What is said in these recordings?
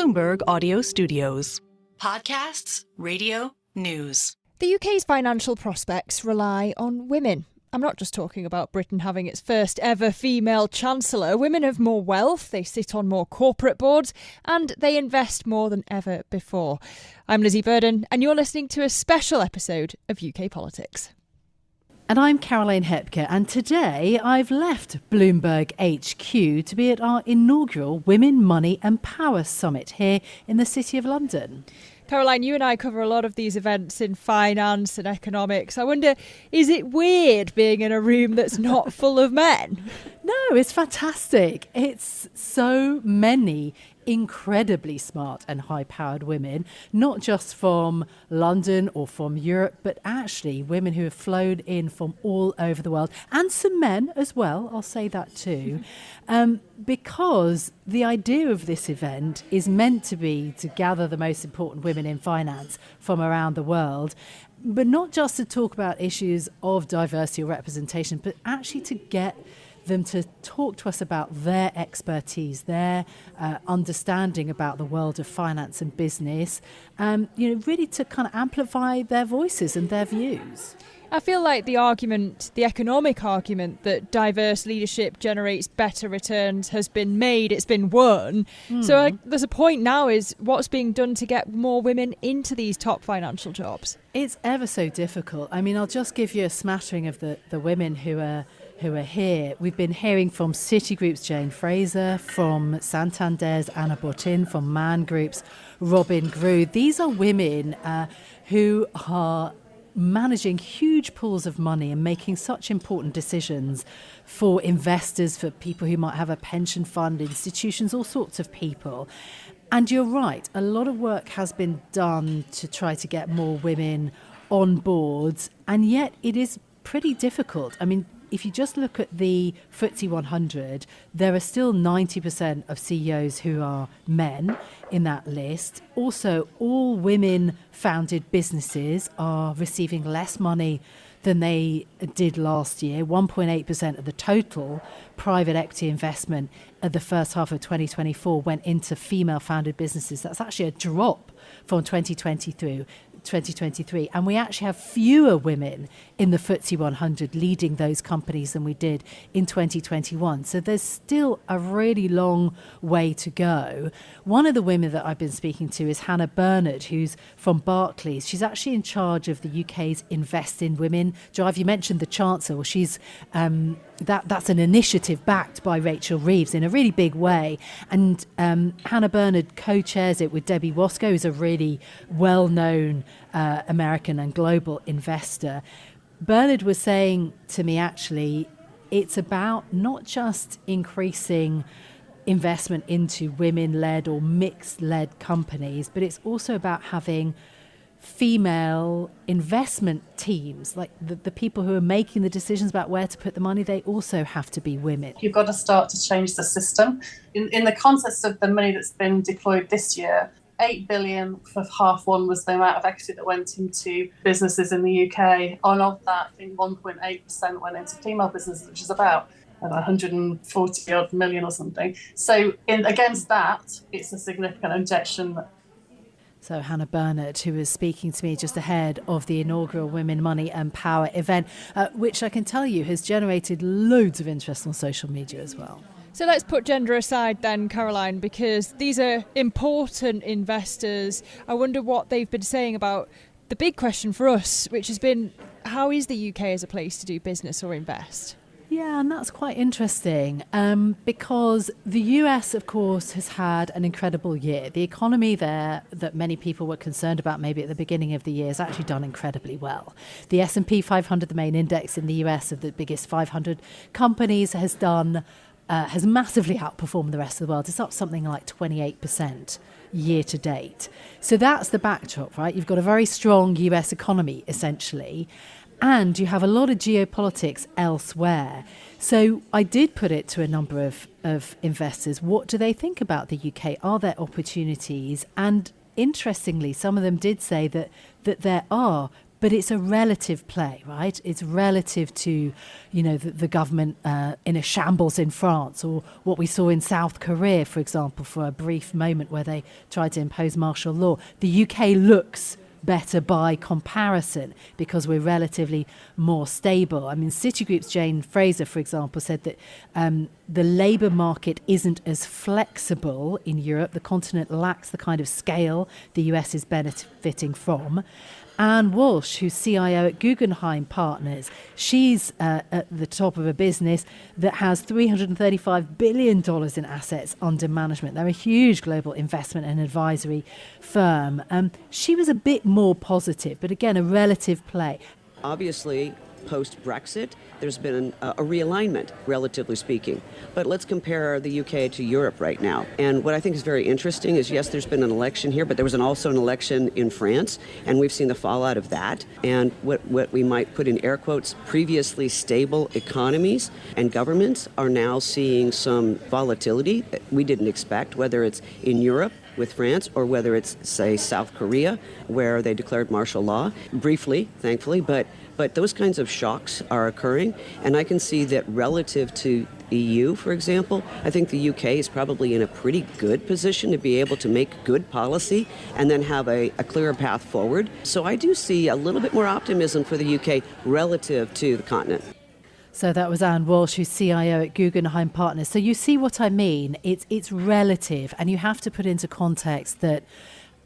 Bloomberg Audio Studios. Podcasts, radio, news. The UK's financial prospects rely on women. I'm not just talking about Britain having its first ever female chancellor. Women have more wealth, they sit on more corporate boards, and they invest more than ever before. I'm Lizzy Burden, and you're listening to a special episode of UK Politics. And I'm Hepker, and today I've left Bloomberg HQ to be at our inaugural Women, Money and Power Summit here in the City of London. Caroline, you and I cover a lot of these events in finance and economics. I wonder, is it weird being in a room that's not full of men? No, it's fantastic. It's so many incredibly smart and high-powered women, not just from London or from Europe, but actually women who have flown in from all over the world, and some men as well, I'll say that too, because the idea of this event is meant to be to gather the most important women in finance from around the world, but not just to talk about issues of diversity or representation, but actually to get them to talk to us about their expertise, their understanding about the world of finance and business, really to kind of amplify their voices and their views. I feel like the economic argument that diverse leadership generates better returns has been made, it's been won. So there's a point now is what's being done to get more women into these top financial jobs? It's ever so difficult. I mean, I'll just give you a smattering of the women who are here. We've been hearing from Citigroup's Jane Fraser, from Santander's Anna Botin, from Man Group's Robin Grew. These are women who are managing huge pools of money and making such important decisions for investors, for people who might have a pension fund, institutions, all sorts of people. And you're right, a lot of work has been done to try to get more women on boards, and yet it is pretty difficult. I mean, if you just look at the FTSE 100, there are still 90% of CEOs who are men in that list. Also, all women-founded businesses are receiving less money than they did last year. 1.8% of the total private equity investment at the first half of 2024 went into female-founded businesses. That's actually a drop from 2023. And we actually have fewer women in the FTSE 100 leading those companies than we did in 2021. So there's still a really long way to go. One of the women that I've been speaking to is Hannah Bernard, who's from Barclays. She's actually in charge of the UK's Invest in Women drive. You mentioned the chancellor. Well, she's that's an initiative backed by Rachel Reeves in a really big way. And Hannah Bernard co-chairs it with Debbie Wasco, who's a really well-known American and global investor. Bernard was saying to me, actually, it's about not just increasing investment into women-led or mixed-led companies, but it's also about having female investment teams, like the people who are making the decisions about where to put the money, they also have to be women. You've got to start to change the system. In the context of the money that's been deployed this year, 8 billion for half one was the amount of equity that went into businesses in the UK. And of that, I think 1.8% went into female businesses, which is about 140 odd million or something. So against that, it's a significant injection. So Hannah Bernard, who was speaking to me just ahead of the inaugural Women, Money and Power event, which I can tell you has generated loads of interest on social media as well. So let's put gender aside then, Caroline, because these are important investors. I wonder what they've been saying about the big question for us, which has been, how is the UK as a place to do business or invest? Yeah, and that's quite interesting because the US, of course, has had an incredible year. The economy there that many people were concerned about maybe at the beginning of the year has actually done incredibly well. The S&P 500, the main index in the US of the biggest 500 companies, has massively outperformed the rest of the world. It's up something like 28% year to date. So that's the backdrop, right? You've got a very strong US economy, essentially. And you have a lot of geopolitics elsewhere. So I did put it to a number of investors. What do they think about the UK? Are there opportunities? And interestingly, some of them did say that there are but it's a relative play, right? It's relative to, the government in a shambles in France, or what we saw in South Korea, for example, for a brief moment where they tried to impose martial law. The UK looks better by comparison because we're relatively more stable. I mean, Citigroup's Jane Fraser, for example, said that the labour market isn't as flexible in Europe. The continent lacks the kind of scale the US is benefiting from. Anne Walsh, who's CIO at Guggenheim Partners, she's at the top of a business that has $335 billion in assets under management. They're a huge global investment and advisory firm. She was a bit more positive, but again, a relative play. Obviously, post-Brexit, there's been a realignment, relatively speaking. But let's compare the UK to Europe right now. And what I think is very interesting is, yes, there's been an election here, but there was also an election in France, and we've seen the fallout of that. And what we might put in air quotes, previously stable economies and governments are now seeing some volatility that we didn't expect, whether it's in Europe with France, or whether it's, say, South Korea, where they declared martial law, briefly, thankfully, but those kinds of shocks are occurring, and I can see that relative to EU, for example, I think the UK is probably in a pretty good position to be able to make good policy and then have a clearer path forward. So I do see a little bit more optimism for the UK relative to the continent. So that was Anne Walsh, who's CIO at Guggenheim Partners. So you see what I mean? It's relative, and you have to put into context that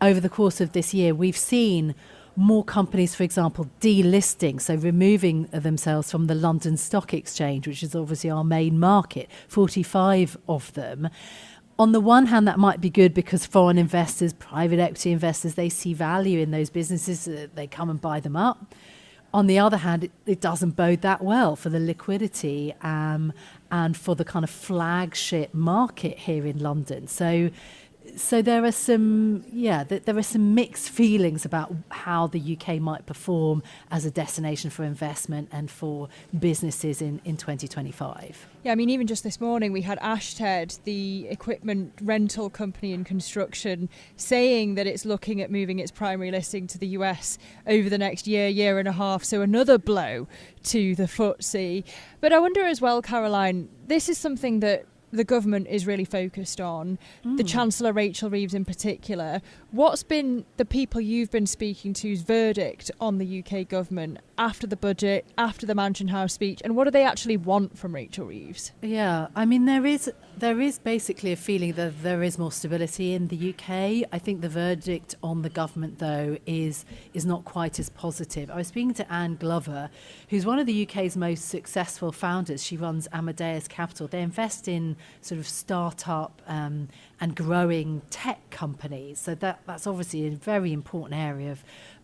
over the course of this year, we've seen more companies, for example, delisting, so removing themselves from the London Stock Exchange, which is obviously our main market, 45 of them. On the one hand, that might be good because foreign investors, private equity investors, they see value in those businesses, they come and buy them up. On the other hand, it doesn't bode that well for the liquidity and for the kind of flagship market here in London. So there are some mixed feelings about how the UK might perform as a destination for investment and for businesses in 2025. Yeah, I mean, even just this morning we had Ashtead, the equipment rental company in construction, saying that it's looking at moving its primary listing to the US over the next year and a half. So another blow to the FTSE. But I wonder as well, Caroline, this is something that the government is really focused on, the Chancellor Rachel Reeves in particular. What's been the people you've been speaking to's verdict on the UK government after the budget, after the Mansion House speech, and what do they actually want from Rachel Reeves? Yeah, I mean, there is basically a feeling that there is more stability in the UK. I think the verdict on the government, though, is not quite as positive. I was speaking to Anne Glover, who's one of the UK's most successful founders. She runs Amadeus Capital. They invest in sort of start-up and growing tech companies. So that's obviously a very important area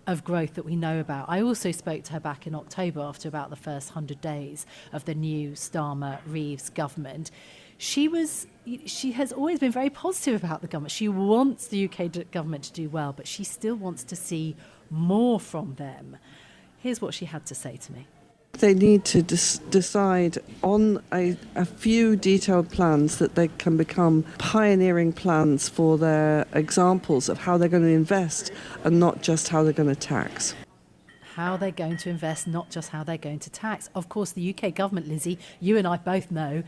of growth that we know about. I also spoke to her back in October after about the first 100 days of the new Starmer-Reeves government. She has always been very positive about the government. She wants the UK government to do well, but she still wants to see more from them. Here's what she had to say to me. They need to decide on a few detailed plans that they can become pioneering plans for their examples of how they're going to invest and not just how they're going to tax. How they're going to invest, not just how they're going to tax. Of course, the UK government, Lizzy, you and I both know,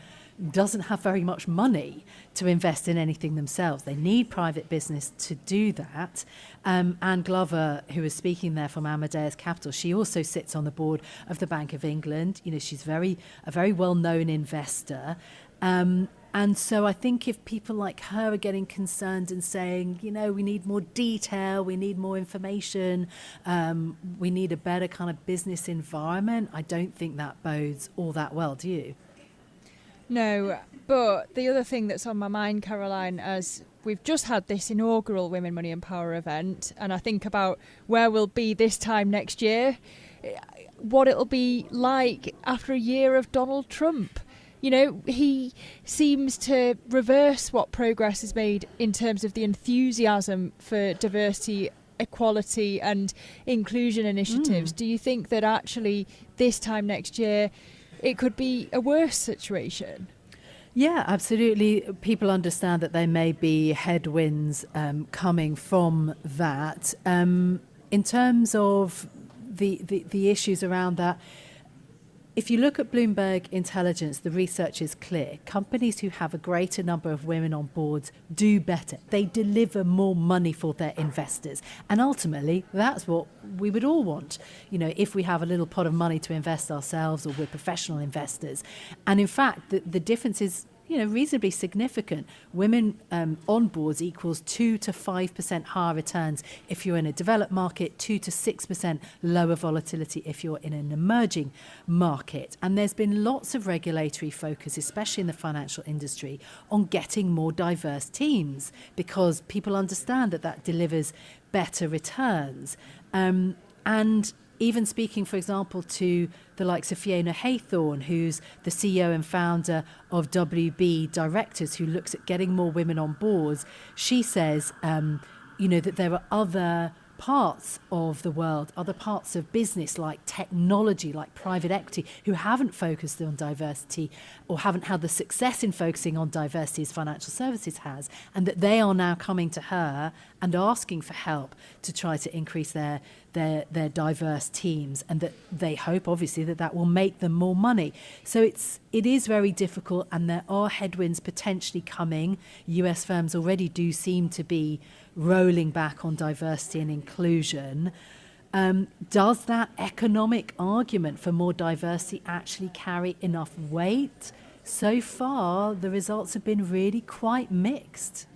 doesn't have very much money to invest in anything themselves. They need private business to do that. Anne Glover, who is speaking there from Amadeus Capital, she also sits on the board of the Bank of England. You know, she's a very well-known investor. And so I think if people like her are getting concerned and saying, you know, we need more detail, we need more information, we need a better kind of business environment, I don't think that bodes all that well, do you? No, but the other thing that's on my mind, Caroline, as we've just had this inaugural Women, Money and Power event, and I think about where we'll be this time next year, what it'll be like after a year of Donald Trump. You know, he seems to reverse what progress is made in terms of the enthusiasm for diversity, equality and inclusion initiatives. Do you think that actually this time next year it could be a worse situation? Yeah, absolutely. People understand that there may be headwinds coming from that. In terms of the issues around that. If you look at Bloomberg Intelligence, the research is clear. Companies who have a greater number of women on boards do better. They deliver more money for their investors. And ultimately, that's what we would all want, if we have a little pot of money to invest ourselves or we're professional investors. And in fact, the difference is reasonably significant. Women on boards equals 2 to 5% higher returns if you're in a developed market, 2 to 6% lower volatility if you're in an emerging market. And there's been lots of regulatory focus, especially in the financial industry, on getting more diverse teams because people understand that delivers better returns. And even speaking, for example, to the likes of Fiona Haythorne, who's the CEO and founder of WB Directors, who looks at getting more women on boards, she says, that there are other parts of the world, other parts of business like technology, like private equity, who haven't focused on diversity or haven't had the success in focusing on diversity as financial services has, and that they are now coming to her and asking for help to try to increase their diverse teams, and that they hope, obviously, that will make them more money. So it is very difficult, and there are headwinds potentially coming. US firms already do seem to be rolling back on diversity and inclusion. Does that economic argument for more diversity actually carry enough weight? So far, the results have been really quite mixed.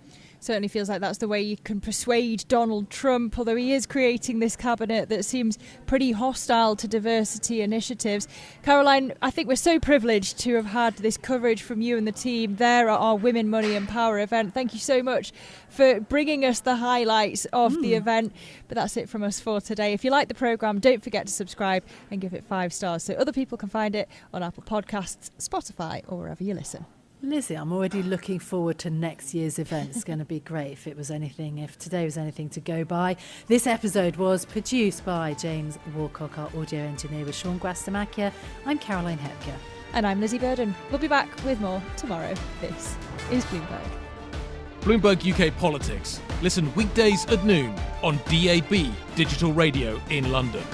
Certainly feels like that's the way you can persuade Donald Trump, although he is creating this cabinet that seems pretty hostile to diversity initiatives. Caroline, I think we're so privileged to have had this coverage from you and the team there at our Women, Money and Power event. Thank you so much for bringing us the highlights of the event. But that's it from us for today. If you like the programme, don't forget to subscribe and give it 5 stars so other people can find it on Apple Podcasts, Spotify or wherever you listen. Lizzy, I'm already looking forward to next year's event. It's going to be great if today was anything to go by. This episode was produced by James Walcock. Our audio engineer was Sean Guastamakia. I'm Caroline Hepker. And I'm Lizzy Burden. We'll be back with more tomorrow. This is Bloomberg. Bloomberg UK Politics. Listen weekdays at noon on DAB Digital Radio in London.